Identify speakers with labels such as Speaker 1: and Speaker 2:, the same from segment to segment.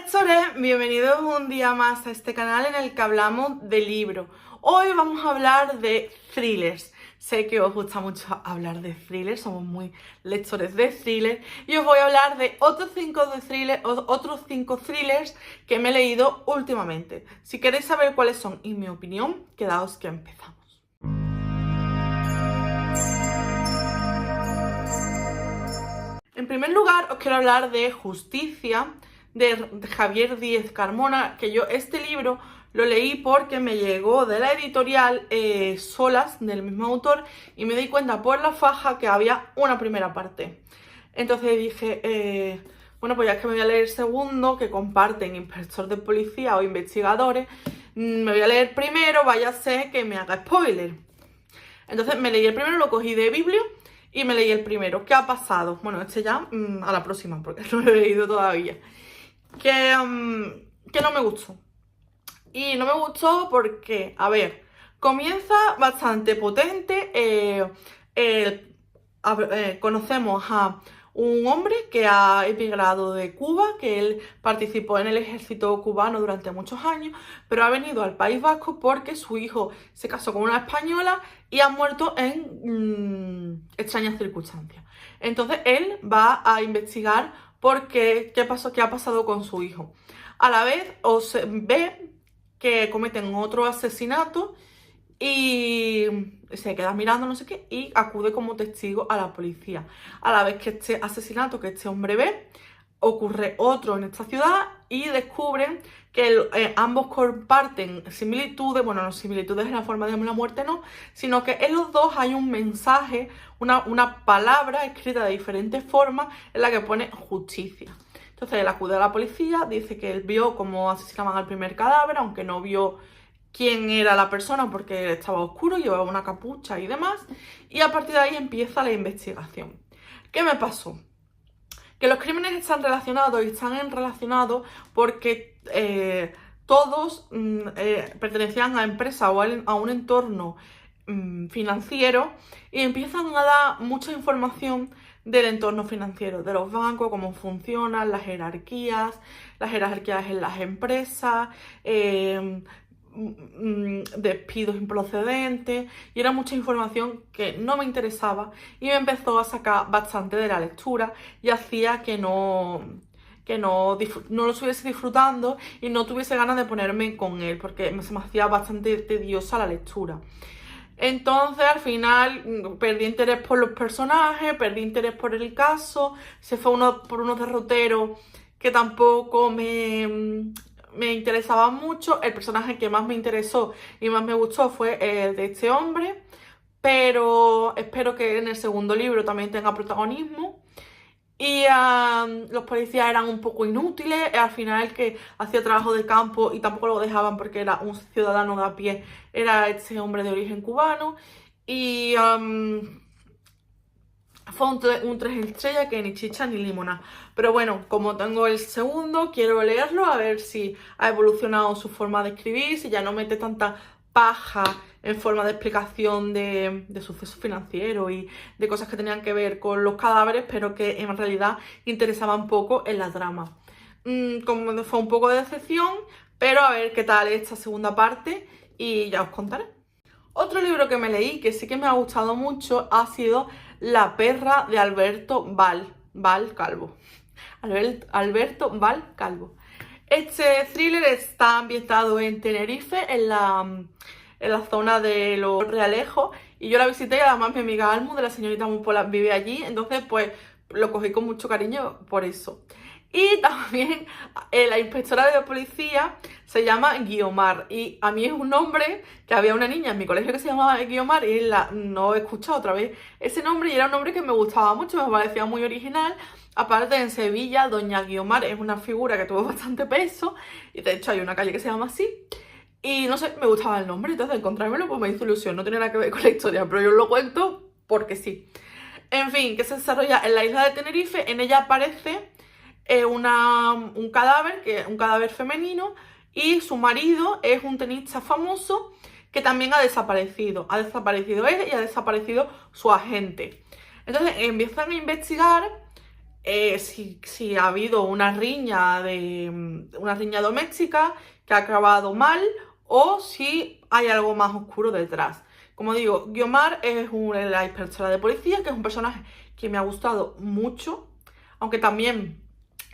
Speaker 1: lectores, bienvenidos un día más a este canal en el que hablamos de libros. Hoy vamos a hablar de thrillers. Sé que os gusta mucho hablar de thrillers, somos muy lectores de thrillers y os voy a hablar de otros 5 thrillers que me he leído últimamente. Si queréis saber cuáles son y mi opinión, quedaos que empezamos. En primer lugar, os quiero hablar de Justicia, de Javier Díez Carmona, que yo este libro lo leí porque me llegó de la editorial Solas, del mismo autor, y me di cuenta por la faja que había una primera parte. Entonces dije, bueno, pues ya que me voy a leer el segundo, que comparten inspector de policía o investigadores, me voy a leer primero, vaya a ser que me haga spoiler. Entonces me leí el primero, lo cogí de biblio y me leí el primero. ¿Qué ha pasado? Bueno, este ya a la próxima, porque no lo he leído todavía. Que no me gustó. Y no me gustó porque, a ver, comienza bastante potente. Conocemos a un hombre que ha emigrado de Cuba, que él participó en el ejército cubano durante muchos años, pero ha venido al País Vasco porque su hijo se casó con una española y ha muerto en extrañas circunstancias. Entonces él va a investigar qué ha pasado con su hijo. A la vez ve que cometen otro asesinato y se queda mirando no sé qué y acude como testigo a la policía. A la vez que este asesinato que este hombre ve, ocurre otro en esta ciudad y descubren que ambos comparten similitudes, bueno, no similitudes en la forma de la muerte no, sino que en los dos hay un mensaje, una palabra escrita de diferentes formas en la que pone justicia. Entonces él acude a la policía, dice que él vio cómo asesinaban al primer cadáver, aunque no vio quién era la persona porque estaba oscuro, llevaba una capucha y demás, y a partir de ahí empieza la investigación. ¿Qué me pasó? Que los crímenes están relacionados y están relacionados porque todos pertenecían a empresas o a un entorno financiero y empiezan a dar mucha información del entorno financiero, de los bancos, cómo funcionan, las jerarquías en las empresas, despidos improcedentes, y era mucha información que no me interesaba y me empezó a sacar bastante de la lectura y hacía que no lo estuviese disfrutando y no tuviese ganas de ponerme con él porque se me hacía bastante tediosa la lectura. Entonces al final perdí interés por los personajes, perdí interés por el caso, se fue por unos derroteros que tampoco me interesaba mucho. El personaje que más me interesó y más me gustó fue el de este hombre, pero espero que en el segundo libro también tenga protagonismo. Y los policías eran un poco inútiles, al final el que hacía trabajo de campo y tampoco lo dejaban porque era un ciudadano de a pie, era este hombre de origen cubano. Y fue un 3 estrellas que ni chicha ni limona. Pero bueno, como tengo el segundo, quiero leerlo a ver si ha evolucionado su forma de escribir, si ya no mete tanta paja en forma de explicación de sucesos financieros y de cosas que tenían que ver con los cadáveres, pero que en realidad interesaban poco en la trama. Como fue un poco de decepción, pero a ver qué tal esta segunda parte y ya os contaré. Otro libro que me leí que sí que me ha gustado mucho ha sido La perra de Alberto Val Calvo. Alberto Val Calvo. Este thriller está ambientado en Tenerife, en la zona de los Realejos, y yo la visité y además mi amiga Almu, de la señorita Mupola, vive allí, entonces pues lo cogí con mucho cariño por eso. Y también la inspectora de policía se llama Guiomar, y a mí es un nombre que había una niña en mi colegio que se llamaba Guiomar y no he escuchado otra vez ese nombre y era un nombre que me gustaba mucho, me parecía muy original. Aparte, en Sevilla, Doña Guiomar es una figura que tuvo bastante peso y de hecho hay una calle que se llama así. Y no sé, me gustaba el nombre, entonces encontrármelo pues me hizo ilusión, no tiene nada que ver con la historia, pero yo os lo cuento porque sí. En fin, que se desarrolla en la isla de Tenerife, en ella aparece un cadáver femenino, y su marido es un tenista famoso que también ha desaparecido. Ha desaparecido él y ha desaparecido su agente. Entonces empiezan a investigar si ha habido una riña doméstica que ha acabado mal o si hay algo más oscuro detrás. Como digo, Guiomar es la inspectora de policía, que es un personaje que me ha gustado mucho, aunque también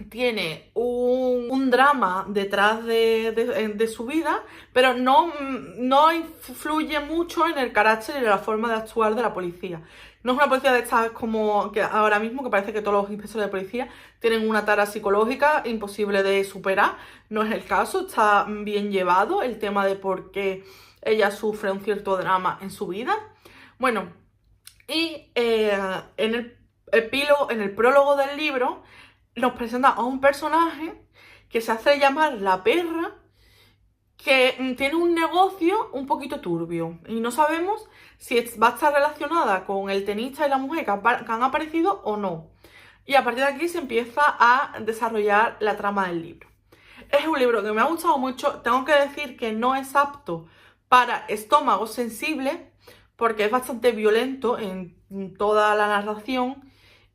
Speaker 1: tiene un drama detrás de su vida, pero no influye mucho en el carácter y en la forma de actuar de la policía. No es una policía de estas como que ahora mismo, que parece que todos los inspectores de policía tienen una tara psicológica imposible de superar. No es el caso, está bien llevado el tema de por qué ella sufre un cierto drama en su vida. Bueno, y en el prólogo del libro nos presenta a un personaje que se hace llamar La Perra, que tiene un negocio un poquito turbio y no sabemos si va a estar relacionada con el tenista y la mujer que han aparecido o no. Y a partir de aquí se empieza a desarrollar la trama del libro. Es un libro que me ha gustado mucho. Tengo que decir que no es apto para estómagos sensibles porque es bastante violento en toda la narración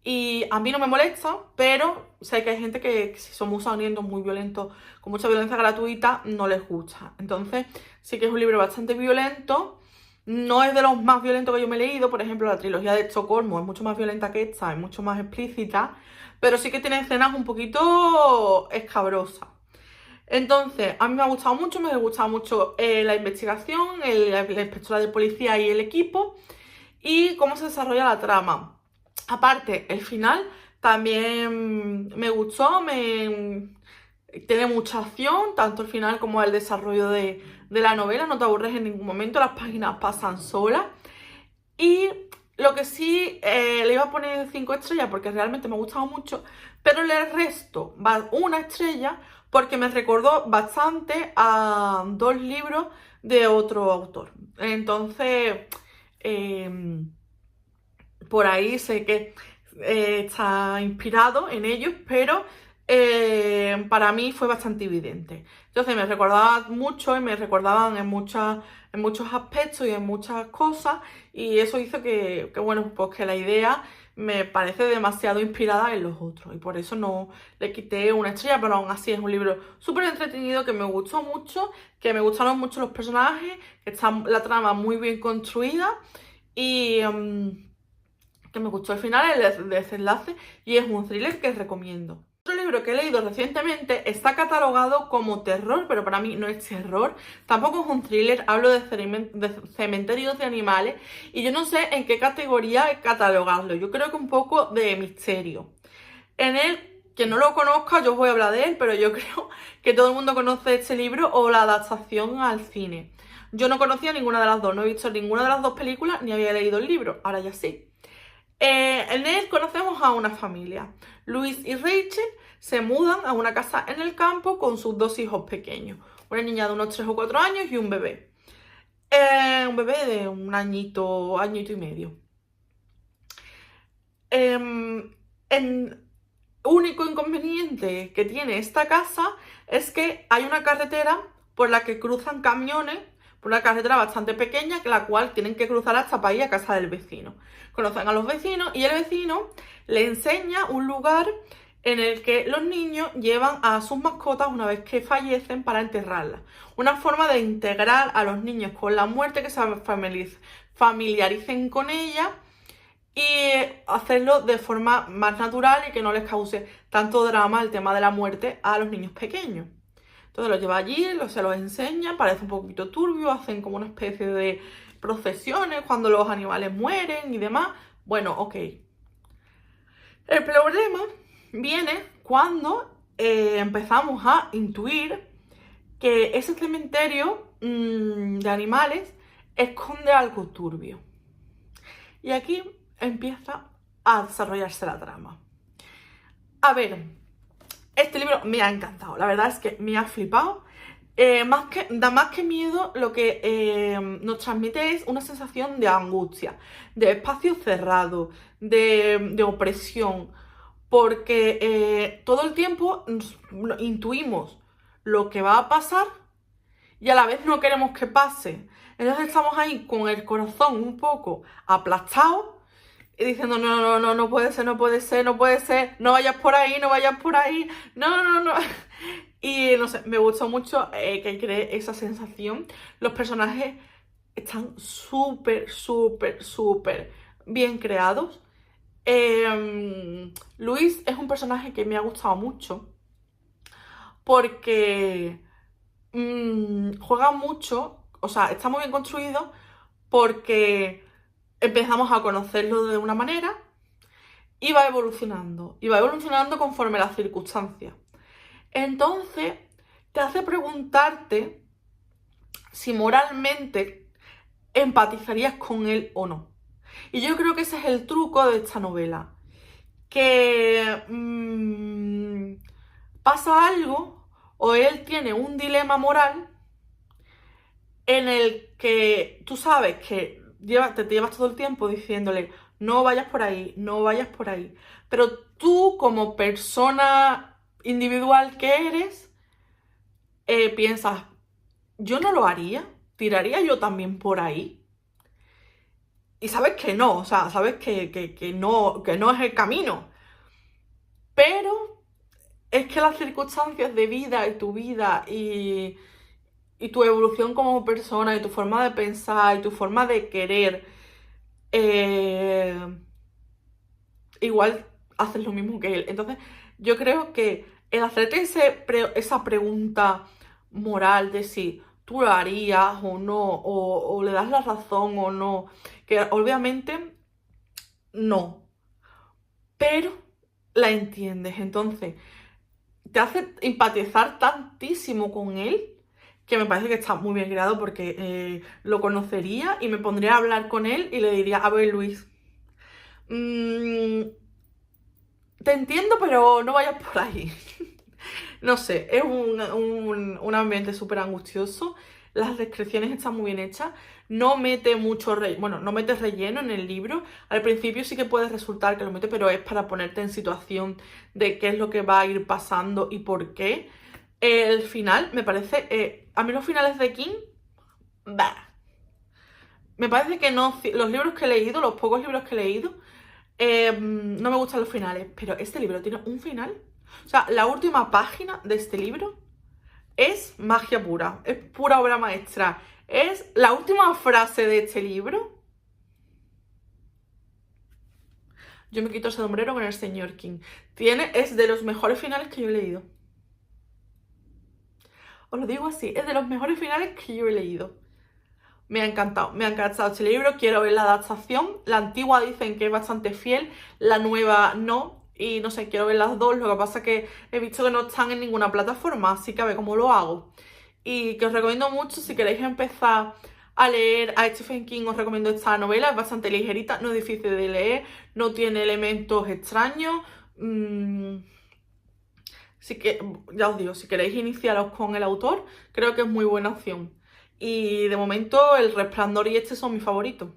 Speaker 1: y a mí no me molesta, pero sé que hay gente que si son muy sangrientos, muy violentos, con mucha violencia gratuita, no les gusta. Entonces sí que es un libro bastante violento. No es de los más violentos que yo me he leído. Por ejemplo, la trilogía de Estocolmo es mucho más violenta que esta, es mucho más explícita, pero sí que tiene escenas un poquito escabrosas. Entonces, a mí me ha gustado mucho, me ha gustado mucho la investigación, la inspectora de policía y el equipo, y cómo se desarrolla la trama. Aparte, el final también me gustó, tiene mucha acción, tanto el final como el desarrollo de la novela, no te aburres en ningún momento, las páginas pasan solas. Y lo que sí, le iba a poner 5 estrellas porque realmente me ha gustado mucho, pero le resto una estrella porque me recordó bastante a 2 libros de otro autor. Entonces, por ahí sé que está inspirado en ellos, pero para mí fue bastante evidente. Entonces me recordaba mucho y me recordaban en muchos aspectos y en muchas cosas, y eso hizo bueno, pues que la idea me parece demasiado inspirada en los otros y por eso no le quité una estrella, pero aún así es un libro súper entretenido que me gustó mucho, que me gustaron mucho los personajes, que está la trama muy bien construida y que me gustó al final el desenlace, y es un thriller que recomiendo. Otro libro que he leído recientemente está catalogado como terror, pero para mí no es terror, tampoco es un thriller, hablo de cementerios de animales y yo no sé en qué categoría catalogarlo, yo creo que un poco de misterio. En él, quien no lo conozca, yo os voy a hablar de él, pero yo creo que todo el mundo conoce este libro o la adaptación al cine. Yo no conocía ninguna de las dos, no he visto ninguna de las dos películas ni había leído el libro, ahora ya sí. En él conocemos a una familia. Luis y Rachel se mudan a una casa en el campo con sus 2 hijos pequeños. Una niña de unos 3 o 4 años y un bebé. Un bebé de un añito y medio. El único inconveniente que tiene esta casa es que hay una carretera por la que cruzan camiones, por una carretera bastante pequeña, la cual tienen que cruzar hasta para ir a casa del vecino. Conocen a los vecinos y el vecino le enseña un lugar en el que los niños llevan a sus mascotas una vez que fallecen para enterrarlas. Una forma de integrar a los niños con la muerte, que se familiaricen con ella y hacerlo de forma más natural y que no les cause tanto drama el tema de la muerte a los niños pequeños. Entonces los lleva allí, se los enseña, parece un poquito turbio, hacen como una especie de procesiones cuando los animales mueren y demás. Bueno, ok. El problema viene cuando empezamos a intuir que ese cementerio de animales esconde algo turbio. Y aquí empieza a desarrollarse la trama. A ver, este libro me ha encantado, la verdad es que me ha flipado. Da más que miedo, lo que nos transmite es una sensación de angustia, de espacio cerrado, de opresión, porque todo el tiempo intuimos lo que va a pasar y a la vez no queremos que pase. Entonces estamos ahí con el corazón un poco aplastado, y diciendo, no, no, no, no puede ser, no puede ser, no puede ser, no vayas por ahí, no vayas por ahí, no, no, no. Y no sé, me gustó mucho que cree esa sensación. Los personajes están súper, súper, súper bien creados. Luis es un personaje que me ha gustado mucho porque juega mucho, o sea, está muy bien construido porque empezamos a conocerlo de una manera y va evolucionando conforme las circunstancias. Entonces, te hace preguntarte si moralmente empatizarías con él o no. Y yo creo que ese es el truco de esta novela. Que pasa algo o él tiene un dilema moral en el que tú sabes que te llevas todo el tiempo diciéndole no vayas por ahí, no vayas por ahí. Pero tú como persona individual que eres, piensas, yo no lo haría, tiraría yo también por ahí. Y sabes que no, o sea, sabes que no es el camino. Pero es que las circunstancias de vida y tu vida y tu evolución como persona y tu forma de pensar y tu forma de querer, igual haces lo mismo que él. Entonces, yo creo que el hacerte esa pregunta moral de si tú lo harías o no, o le das la razón o no, que obviamente no, pero la entiendes. Entonces, te hace empatizar tantísimo con él que me parece que está muy bien creado porque lo conocería y me pondría a hablar con él y le diría, a ver Luis, te entiendo pero no vayas por ahí. No sé, es un ambiente súper angustioso, las descripciones están muy bien hechas, no mete mucho bueno, no mete relleno en el libro, al principio sí que puede resultar que lo mete, pero es para ponerte en situación de qué es lo que va a ir pasando y por qué. El final me parece, a mí los finales de King, bah. Me parece que no, los libros que he leído, los pocos libros que he leído, no me gustan los finales, pero este libro tiene un final. O sea, la última página de este libro es magia pura, es pura obra maestra. Es la última frase de este libro. Yo me quito ese sombrero con el señor King. Es de los mejores finales que yo he leído. Os lo digo así, es de los mejores finales que yo he leído. Me ha encantado este libro, quiero ver la adaptación. La antigua dicen que es bastante fiel, la nueva no. Y no sé, quiero ver las dos, lo que pasa es que he visto que no están en ninguna plataforma, así que a ver cómo lo hago. Y que os recomiendo mucho, si queréis empezar a leer a Stephen King, os recomiendo esta novela, es bastante ligerita, no es difícil de leer, no tiene elementos extraños. Así que, ya os digo, si queréis iniciaros con el autor, creo que es muy buena opción. Y de momento El Resplandor y este son mis favoritos.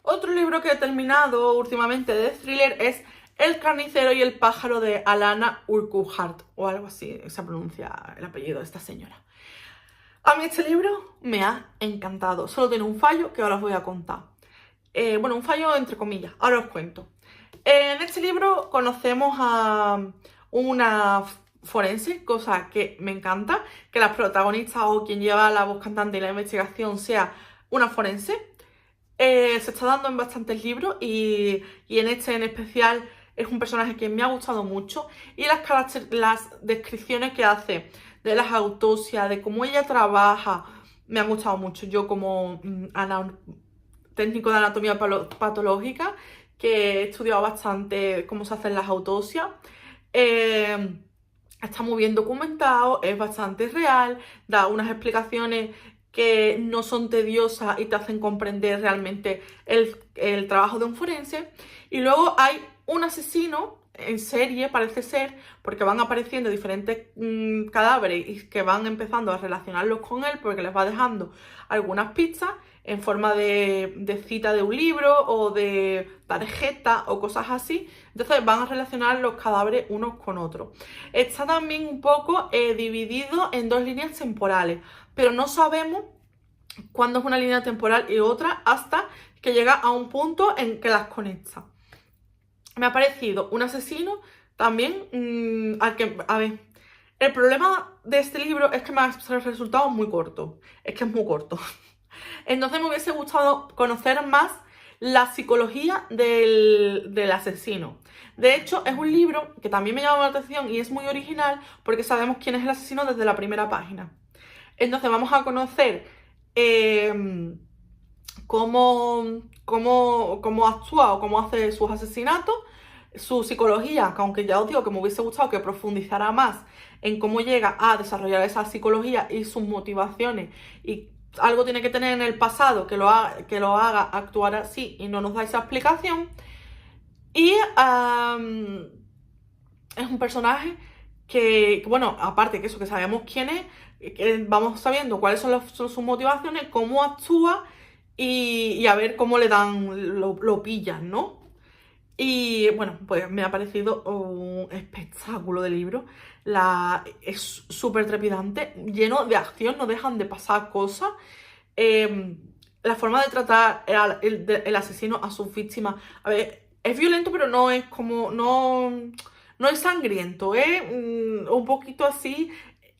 Speaker 1: Otro libro que he terminado últimamente de thriller es El carnicero y el pájaro de Alana Urquhart, o algo así se pronuncia el apellido de esta señora. A mí este libro me ha encantado, solo tiene un fallo que ahora os voy a contar. Bueno, un fallo entre comillas, ahora os cuento. En este libro conocemos a una forense, cosa que me encanta, que las protagonistas o quien lleva la voz cantante y la investigación sea una forense. Se está dando en bastantes libros y en este en especial es un personaje que me ha gustado mucho y las descripciones que hace de las autopsias, de cómo ella trabaja, me han gustado mucho. Yo como técnico de anatomía patológica, que he estudiado bastante cómo se hacen las autopsias, está muy bien documentado, es bastante real, da unas explicaciones que no son tediosas y te hacen comprender realmente el trabajo de un forense. Y luego hay un asesino en serie, parece ser, porque van apareciendo diferentes cadáveres y que van empezando a relacionarlos con él porque les va dejando algunas pistas en forma de cita de un libro o de tarjeta o cosas así. Entonces van a relacionar los cadáveres unos con otros. Está también un poco dividido en dos líneas temporales, pero no sabemos cuándo es una línea temporal y otra hasta que llega a un punto en que las conecta. me ha parecido un asesino también al que, a ver, el problema de este libro es que me ha resultado muy corto, es que es muy corto. Entonces me hubiese gustado conocer más la psicología del asesino. De hecho, es un libro que también me llama la atención y es muy original porque sabemos quién es el asesino desde la primera página. Entonces vamos a conocer cómo actúa o cómo hace sus asesinatos, su psicología, que aunque ya os digo que me hubiese gustado que profundizara más en cómo llega a desarrollar esa psicología y sus motivaciones, y algo tiene que tener en el pasado que lo haga actuar así y no nos da esa explicación. Y es un personaje que, bueno, aparte que eso, que sabemos quién es, que vamos sabiendo cuáles son sus motivaciones, cómo actúa y a ver cómo le dan, lo pillan, ¿no? Y bueno, pues me ha parecido un espectáculo de libro. Es súper trepidante, lleno de acción, no dejan de pasar cosas. La forma de tratar el asesino a sus víctimas, a ver, es violento, pero no es como, no es sangriento, es un poquito así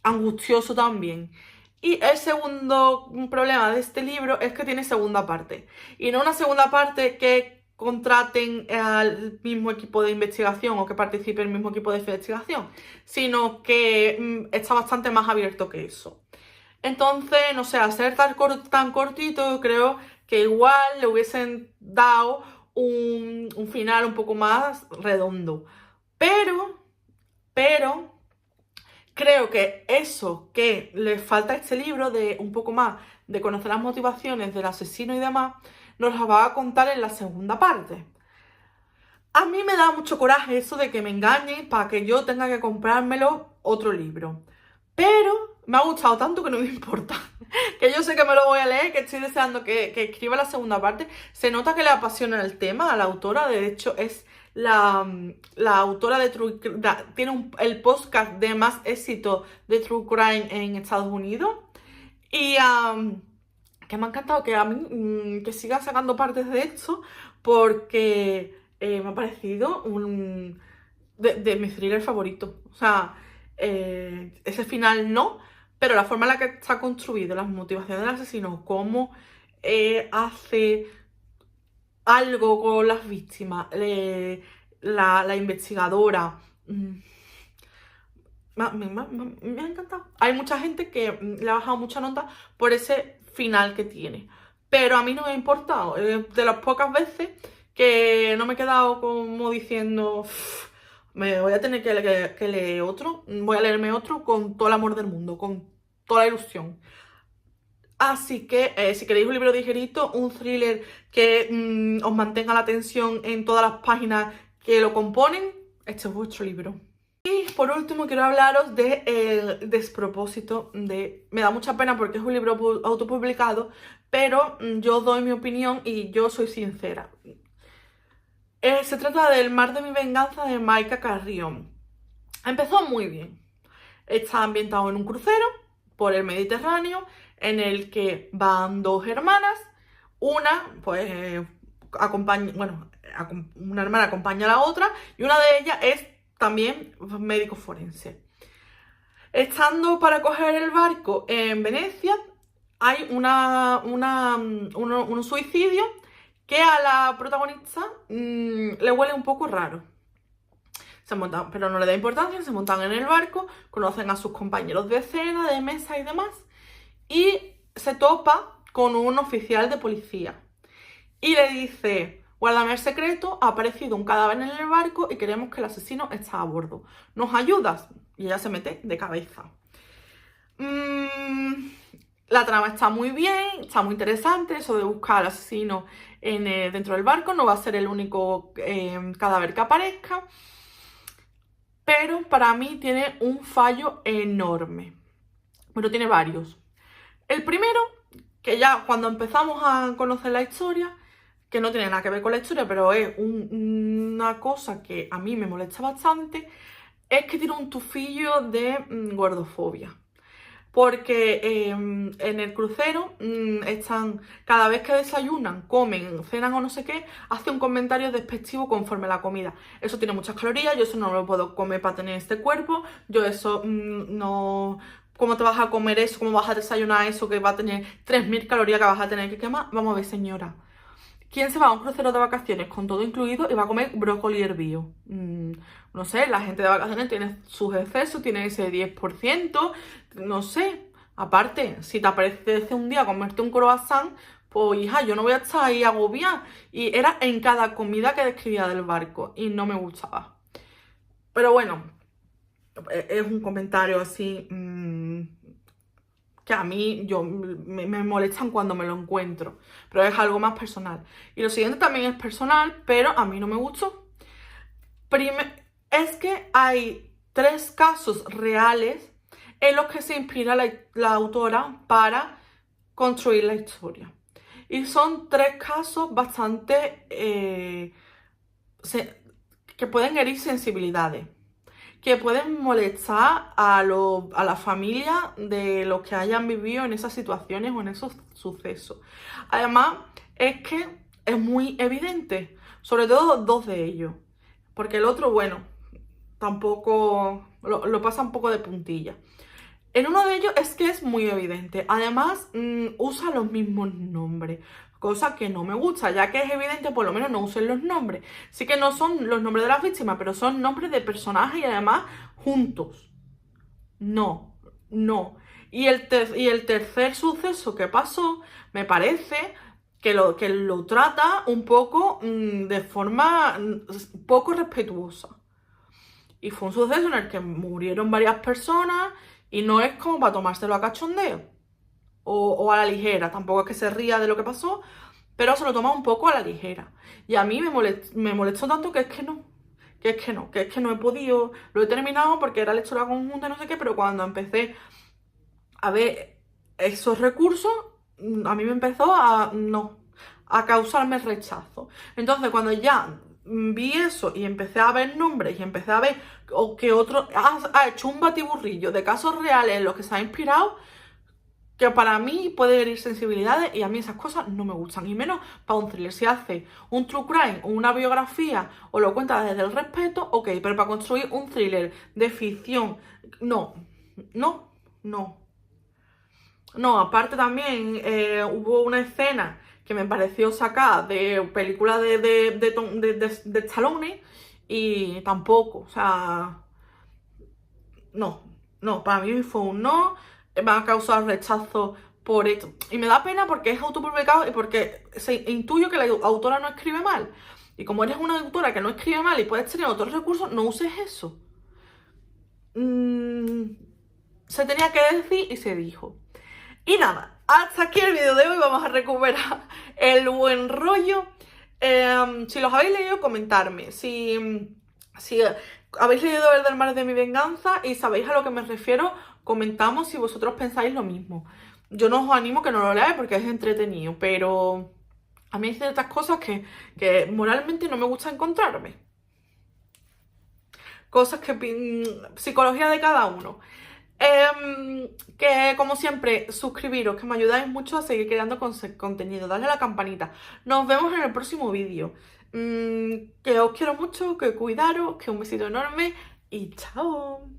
Speaker 1: angustioso también. Y el segundo problema de este libro es que tiene segunda parte. Y no una segunda parte que contraten al mismo equipo de investigación o que participe el mismo equipo de investigación, sino que está bastante más abierto que eso. Entonces, no sé, al ser tan cortito, creo que igual le hubiesen dado un final un poco más redondo. Pero, creo que eso que le falta a este libro, de un poco más de conocer las motivaciones del asesino y demás, nos las va a contar en la segunda parte. A mí me da mucho coraje eso de que me engañen para que yo tenga que comprármelo otro libro. Pero me ha gustado tanto que no me importa. Que yo sé que me lo voy a leer, que estoy deseando que escriba la segunda parte. Se nota que le apasiona el tema a la autora. De hecho, es la autora de True Crime. Tiene el podcast de más éxito de True Crime en Estados Unidos. Y que me ha encantado que a mí que siga sacando partes de esto, porque me ha parecido de mi thriller favorito. O sea, ese final no, pero la forma en la que está construido, las motivaciones del asesino, cómo hace algo con las víctimas, la investigadora. Me ha encantado. Hay mucha gente que le ha bajado mucha nota por ese final que tiene. Pero a mí no me ha importado. De las pocas veces que no me he quedado como diciendo, me voy a tener que leer otro. Voy a leerme otro con todo el amor del mundo, con toda la ilusión. Así que si queréis un libro ligerito, un thriller que os mantenga la atención en todas las páginas que lo componen, este es vuestro libro. Y por último quiero hablaros de El despropósito de... Me da mucha pena porque es un libro autopublicado, pero yo doy mi opinión y yo soy sincera. Se trata del Mar de mi venganza de Maika Carrión. Empezó muy bien. Está ambientado en un crucero por el Mediterráneo en el que van dos hermanas. Una, pues, una hermana acompaña a la otra y una de ellas es también médico forense. Estando para coger el barco en Venecia, hay un suicidio que a la protagonista le huele un poco raro. Pero no le da importancia, se montan en el barco, conocen a sus compañeros de cena, de mesa y demás, y se topa con un oficial de policía. Y le dice: guárdame el secreto, ha aparecido un cadáver en el barco y queremos que el asesino está a bordo. ¿Nos ayudas? Y ella se mete de cabeza. La trama está muy bien, está muy interesante, eso de buscar al asesino dentro del barco, no va a ser el único cadáver que aparezca. Pero para mí tiene un fallo enorme. Bueno, tiene varios. El primero, que ya cuando empezamos a conocer la historia, que no tiene nada que ver con la historia, pero es una cosa que a mí me molesta bastante, es que tiene un tufillo de gordofobia. porque en el crucero están, cada vez que desayunan, comen, cenan o no sé qué, hace un comentario despectivo conforme a la comida. Eso tiene muchas calorías, yo eso no lo puedo comer para tener este cuerpo, yo eso no... ¿Cómo te vas a comer eso? ¿Cómo vas a desayunar eso que va a tener 3000 calorías que vas a tener que quemar? Vamos a ver, señora. ¿Quién se va a un crucero de vacaciones con todo incluido y va a comer brócoli hervido? No sé, la gente de vacaciones tiene sus excesos, tiene ese 10%, no sé. Aparte, si te apetece un día comerte un croissant, pues hija, yo no voy a estar ahí agobiada. Y era en cada comida que describía del barco y no me gustaba. Pero bueno, es un comentario así que a mí me molestan cuando me lo encuentro, pero es algo más personal. Y lo siguiente también es personal, pero a mí no me gustó. Es que hay 3 casos reales en los que se inspira la autora para construir la historia. Y son 3 casos bastante que pueden herir sensibilidades, que pueden molestar a la familia de los que hayan vivido en esas situaciones o en esos sucesos. Además, es que es muy evidente, sobre todo 2 de ellos, porque el otro, bueno, tampoco lo pasa un poco de puntilla. En uno de ellos es que es muy evidente. Además, usa los mismos nombres, cosa que no me gusta, ya que es evidente, por lo menos no usen los nombres. Sí que no son los nombres de las víctimas, pero son nombres de personajes y además juntos. No, no. Y el tercer suceso que pasó, me parece que lo trata un poco de forma poco respetuosa. Y fue un suceso en el que murieron varias personas y no es como para tomárselo a cachondeo o a la ligera. Tampoco es que se ría de lo que pasó, pero se lo toma un poco a la ligera. Y a mí me molestó tanto que es que no. Que es que no he podido. Lo he terminado porque era lectura conjunta, no sé qué, pero cuando empecé a ver esos recursos, a mí me empezó a causarme rechazo. Entonces, cuando ya vi eso y empecé a ver nombres y empecé a ver que otro ha hecho un batiburrillo de casos reales en los que se ha inspirado, que para mí puede herir sensibilidades y a mí esas cosas no me gustan, y menos para un thriller. Si hace un true crime o una biografía o lo cuenta desde el respeto, ok, pero para construir un thriller de ficción, no, no, no. No, aparte también hubo una escena que me pareció sacada de película de Stallone y tampoco, o sea, no, no, para mí fue un no, me ha causado rechazo por esto. Y me da pena porque es autopublicado y porque intuyo que la autora no escribe mal. Y como eres una autora que no escribe mal y puedes tener otros recursos, no uses eso. Se tenía que decir y se dijo. Y nada, hasta aquí el vídeo de hoy. Vamos a recuperar el buen rollo. Si los habéis leído, comentarme. Si habéis leído El del mar de mi venganza y sabéis a lo que me refiero, comentamos si vosotros pensáis lo mismo. Yo no os animo que no lo leáis porque es entretenido, pero a mí hay ciertas cosas que moralmente no me gusta encontrarme. Cosas que... psicología de cada uno. Que como siempre, suscribiros, que me ayudáis mucho a seguir creando contenido. Dale a la campanita. Nos vemos en el próximo vídeo. Que os quiero mucho, que cuidaros, que un besito enorme y chao.